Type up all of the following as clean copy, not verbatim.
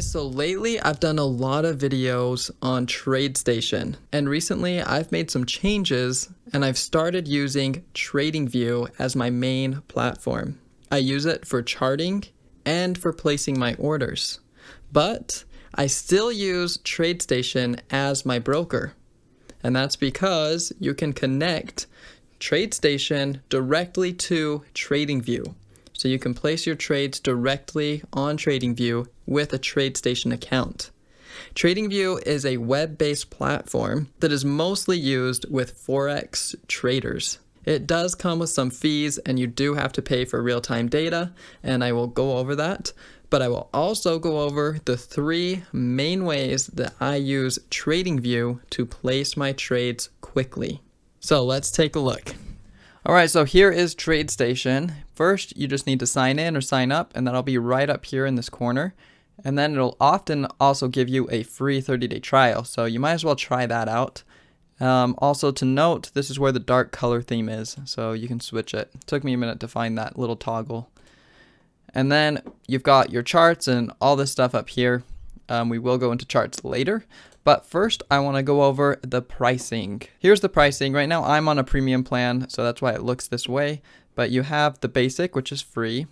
guys, so lately I've done a lot of videos on TradeStation, and recently I've made some changes and I've started using TradingView as my main platform. I use it for charting and for placing my orders, but I still use TradeStation as my broker, and that's because you can connect TradeStation directly to TradingView. So you can place your trades directly on TradingView with a TradeStation account. TradingView is a web-based platform that is mostly used with Forex traders. It does come with some fees and you do have to pay for real-time data, and I will go over that. But I will also go over the 3 main ways that I use TradingView to place my trades quickly. So let's take a look. Alright, so here is TradeStation. First, you just need to sign in or sign up, and that'll be right up here in this corner. And then it'll often also give you a free 30-day trial, so you might as well try that out. Also to note, this is where the dark color theme is, so you can switch it. It took me a minute to find that little toggle. And then you've got your charts and all this stuff up here. We will go into charts later. But first, I want to go over the pricing. Here's the pricing. Right now, I'm on a premium plan, so that's why it looks this way. But you have the basic, which is free.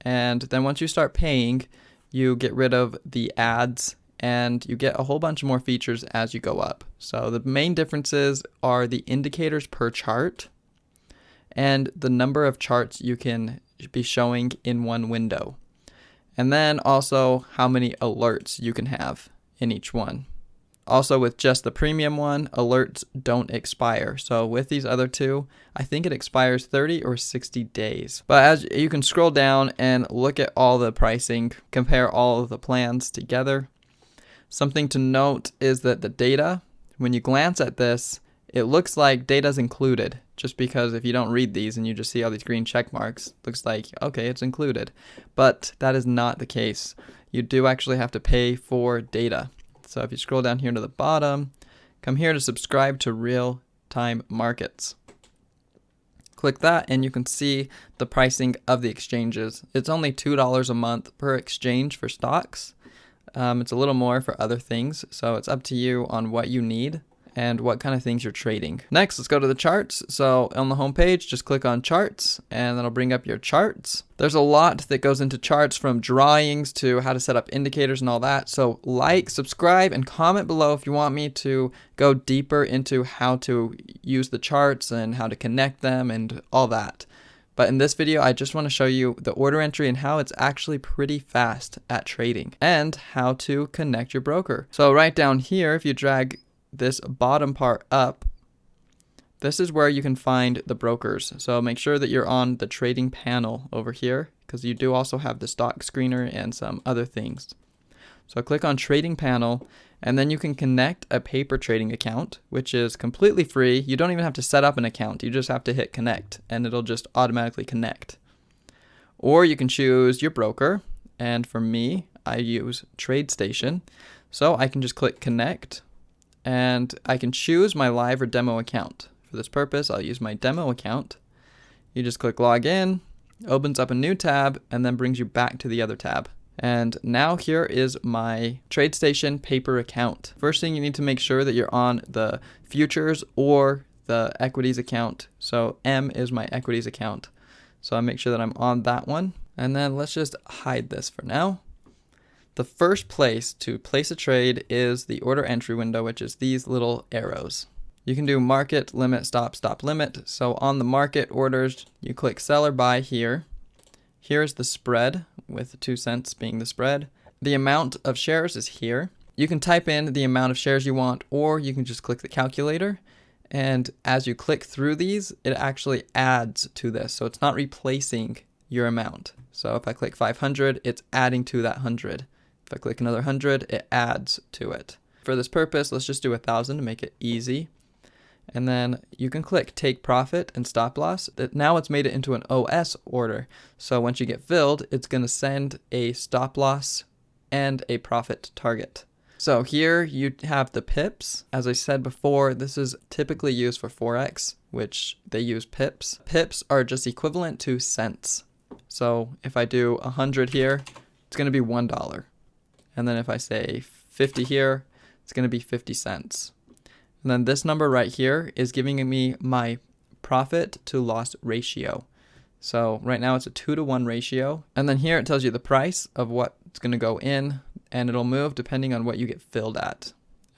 And then once you start paying, you get rid of the ads, and you get a whole bunch more features as you go up. So the main differences are the indicators per chart and the number of charts you can be showing in one window. And then also how many alerts you can have in each one. Also, with just the premium one, alerts don't expire. So with these other two, I think it expires 30 or 60 days. But as you can scroll down and look at all the pricing, compare all of the plans together. Something to note is that the data, when you glance at this, it looks like data's included. Just because if you don't read these and you just see all these green check marks, it looks like, okay, it's included. But that is not the case. You do actually have to pay for data. So if you scroll down here to the bottom, come here to subscribe to real-time markets. Click that and you can see the pricing of the exchanges. It's only $2 a month per exchange for stocks. It's a little more for other things, so it's up to you on what you need and what kind of things you're trading. Next, let's go to the charts. So on the home page, just click on charts and that'll bring up your charts. There's a lot that goes into charts, from drawings to how to set up indicators and all that. So like, subscribe, and comment below if you want me to go deeper into how to use the charts and how to connect them and all that. But in this video, I just want to show you the order entry and how it's actually pretty fast at trading, and how to connect your broker. So right down here, if you drag this bottom part up, this is where you can find the brokers. So make sure that you're on the trading panel over here, because you do also have the stock screener and some other things. So click on trading panel, and then you can connect a paper trading account, which is completely free. You don't even have to set up an account. You just have to hit connect and it'll just automatically connect. Or you can choose your broker. And for me, I use TradeStation. So I can just click connect, and I can choose my live or demo account. For this purpose, I'll use my demo account. You just click log in, opens up a new tab, and then brings you back to the other tab. And now here is my TradeStation paper account. First thing, you need to make sure that you're on the futures or the equities account. So M is my equities account. So I make sure that I'm on that one. And then let's just hide this for now. The first place to place a trade is the order entry window, which is these little arrows. You can do market, limit, stop, stop, limit. So on the market orders, you click sell or buy here. Here's the spread, with 2 cents being the spread. The amount of shares is here. You can type in the amount of shares you want, or you can just click the calculator. And as you click through these, it actually adds to this. So it's not replacing your amount. So if I click 500, it's adding to that 100. If I click another 100, it adds to it. For this purpose, let's just do 1,000 to make it easy. And then you can click take profit and stop loss. Now it's made it into an OS order. So once you get filled, it's going to send a stop loss and a profit target. So here you have the pips. As I said before, this is typically used for Forex, which they use pips. Pips are just equivalent to cents. So if I do 100 here, it's going to be $1. And then if I say 50 here, it's going to be 50 cents. And then this number right here is giving me my profit to loss ratio. So right now it's a 2-to-1 ratio. And then here it tells you the price of what's going to go in, and it'll move depending on what you get filled at.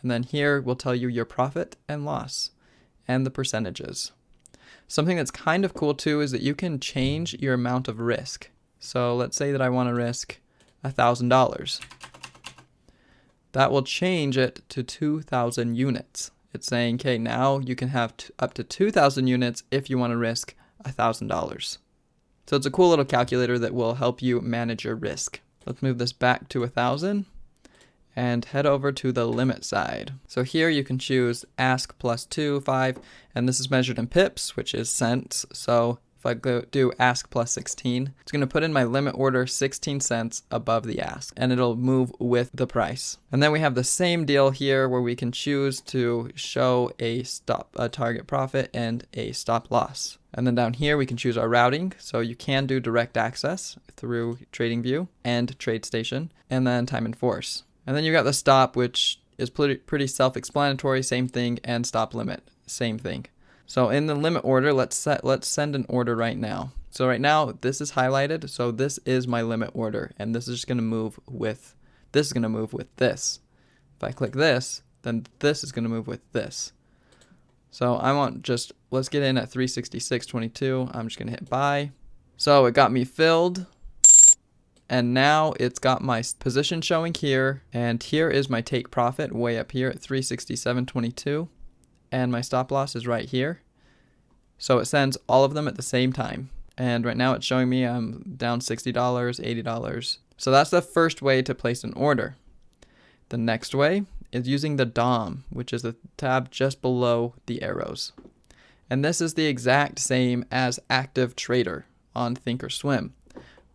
And then here will tell you your profit and loss and the percentages. Something that's kind of cool too is that you can change your amount of risk. So let's say that I want to risk $1,000. That will change it to 2,000 units. It's saying, okay, now you can have up to 2,000 units if you want to risk $1,000. So it's a cool little calculator that will help you manage your risk. Let's move this back to 1,000 and head over to the limit side. So here you can choose ask +2, 5, and this is measured in pips, which is cents. So if I go do ask +16, it's going to put in my limit order 16 cents above the ask, and it'll move with the price. And then we have the same deal here where we can choose to show a target profit and a stop loss. And then down here we can choose our routing. So you can do direct access through Tradingview and TradeStation, and then time and force. And then you got the stop, which is pretty self-explanatory, same thing, and stop limit, same thing. So in the limit order, let's send an order right now. So right now this is highlighted, so this is my limit order, and this is just going to move with this. If I click this, then this is going to move with this. So I want let's get in at 366.22. I'm just going to hit buy. So it got me filled. And now it's got my position showing here, and here is my take profit way up here at 367.22, and my stop loss is right here. So it sends all of them at the same time, and right now it's showing me I'm down $60, $80. So that's the first way to place an order. The next way is using the DOM, which is the tab just below the arrows, and this is the exact same as Active Trader on Thinkorswim,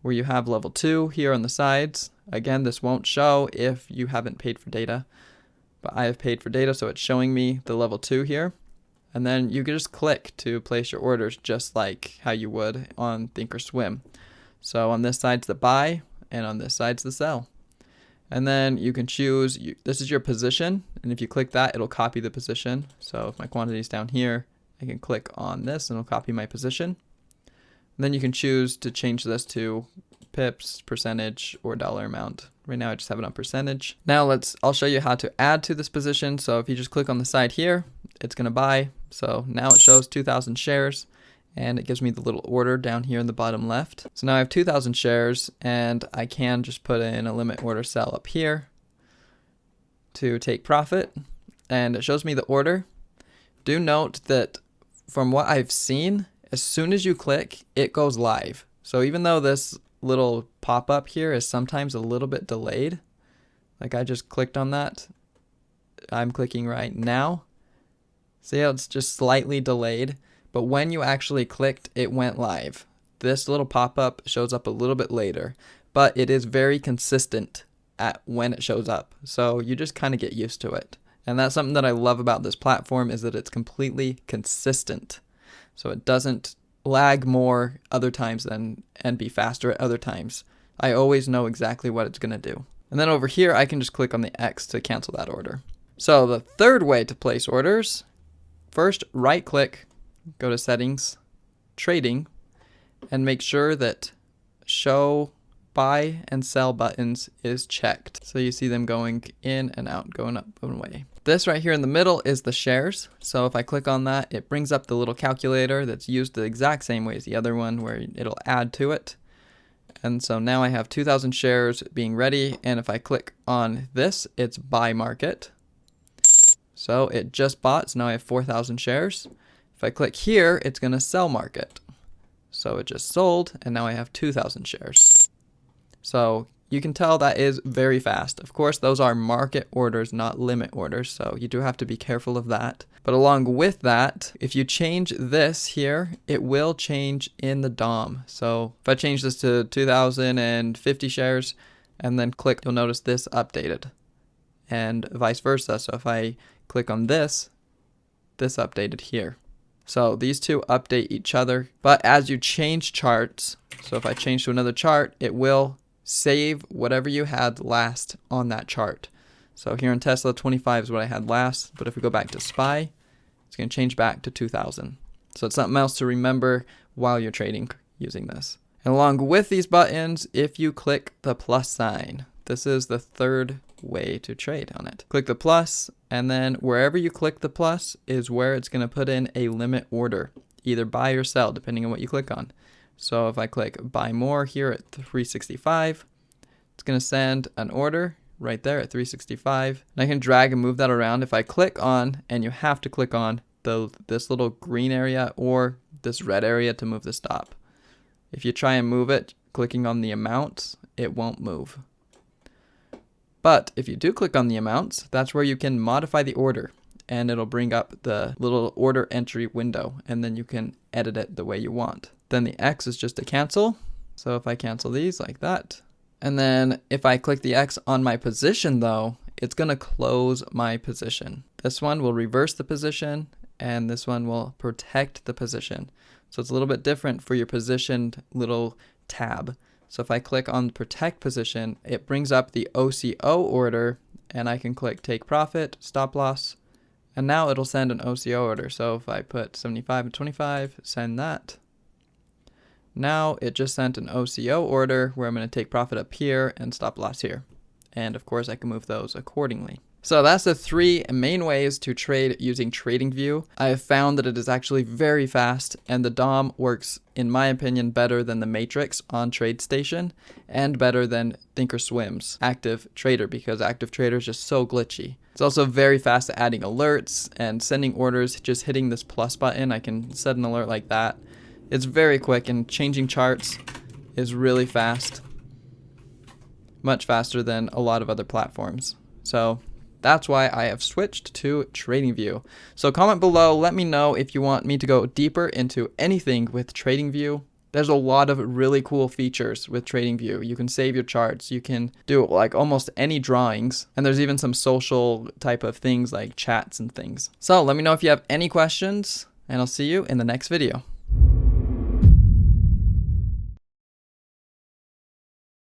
where you have level 2 here on the sides. Again, this won't show if you haven't paid for data, but I have paid for data, so it's showing me the level 2 here. And then you can just click to place your orders just like how you would on Thinkorswim. So on this side's the buy, and on this side's the sell. And then you can choose, this is your position, and if you click that, it'll copy the position. So if my quantity is down here, I can click on this and it'll copy my position. And then you can choose to change this to pips, percentage, or dollar amount. Right now I just have it on percentage. Now I'll show you how to add to this position. So if you just click on the side here, it's going to buy. So now it shows 2,000 shares, and it gives me the little order down here in the bottom left. So now I have 2,000 shares, and I can just put in a limit order sell up here to take profit, and it shows me the order. Do note that from what I've seen, as soon as you click, it goes live. So even though this little pop-up here is sometimes a little bit delayed, like I just clicked on that, I'm clicking right now. See how it's just slightly delayed, but when you actually clicked, it went live. This little pop-up shows up a little bit later, but it is very consistent at when it shows up. So you just kind of get used to it. And that's something that I love about this platform, is that it's completely consistent. So it doesn't lag more other times and be faster at other times. I always know exactly what it's going to do. And then over here, I can just click on the X to cancel that order. So the third way to place orders, first right click, go to settings, trading, and make sure that show buy and sell buttons is checked. So you see them going in and out, going up and away. This right here in the middle is the shares. So if I click on that, it brings up the little calculator that's used the exact same way as the other one, where it'll add to it. And so now I have 2,000 shares being ready. And if I click on this, it's buy market. So it just bought, so now I have 4,000 shares. If I click here, it's going to sell market. So it just sold, and now I have 2,000 shares. So you can tell that is very fast. Of course, those are market orders, not limit orders, so you do have to be careful of that. But along with that, if you change this here, it will change in the DOM. So if I change this to 2,050 shares and then click, you'll notice this updated, and vice versa. So if I click on this updated here. So these two update each other, but as you change charts, so if I change to another chart, it will save whatever you had last on that chart. So here in Tesla, 25 is what I had last, but if we go back to SPY, it's going to change back to 2000. So it's something else to remember while you're trading using this. And along with these buttons, if you click the plus sign, this is the third way to trade on it. Click the plus, and then wherever you click the plus is where it's going to put in a limit order, either buy or sell, depending on what you click on. So if I click buy more here at 365, it's going to send an order right there at 365. And I can drag and move that around if I click on, and you have to click on this little green area or this red area to move the stop. If you try and move it, clicking on the amounts, it won't move. But if you do click on the amounts, that's where you can modify the order, and it'll bring up the little order entry window, and then you can edit it the way you want. Then the X is just to cancel. So if I cancel these like that, and then if I click the X on my position though, it's going to close my position. This one will reverse the position, and this one will protect the position. So it's a little bit different for your positioned little tab. So if I click on protect position, it brings up the OCO order, and I can click take profit, stop loss, and now it'll send an OCO order. So if I put 75 and 25, send that. Now it just sent an OCO order where I'm going to take profit up here and stop loss here. And of course I can move those accordingly. So that's the 3 main ways to trade using TradingView. I have found that it is actually very fast, and the DOM works, in my opinion, better than the Matrix on TradeStation and better than Thinkorswim's Active Trader, because Active Trader is just so glitchy. It's also very fast at adding alerts and sending orders. Just hitting this plus button, I can set an alert like that. It's very quick, and changing charts is really fast. Much faster than a lot of other platforms. So that's why I have switched to TradingView. So comment below, let me know if you want me to go deeper into anything with TradingView. There's a lot of really cool features with TradingView. You can save your charts, you can do like almost any drawings, and there's even some social type of things like chats and things. So let me know if you have any questions, and I'll see you in the next video.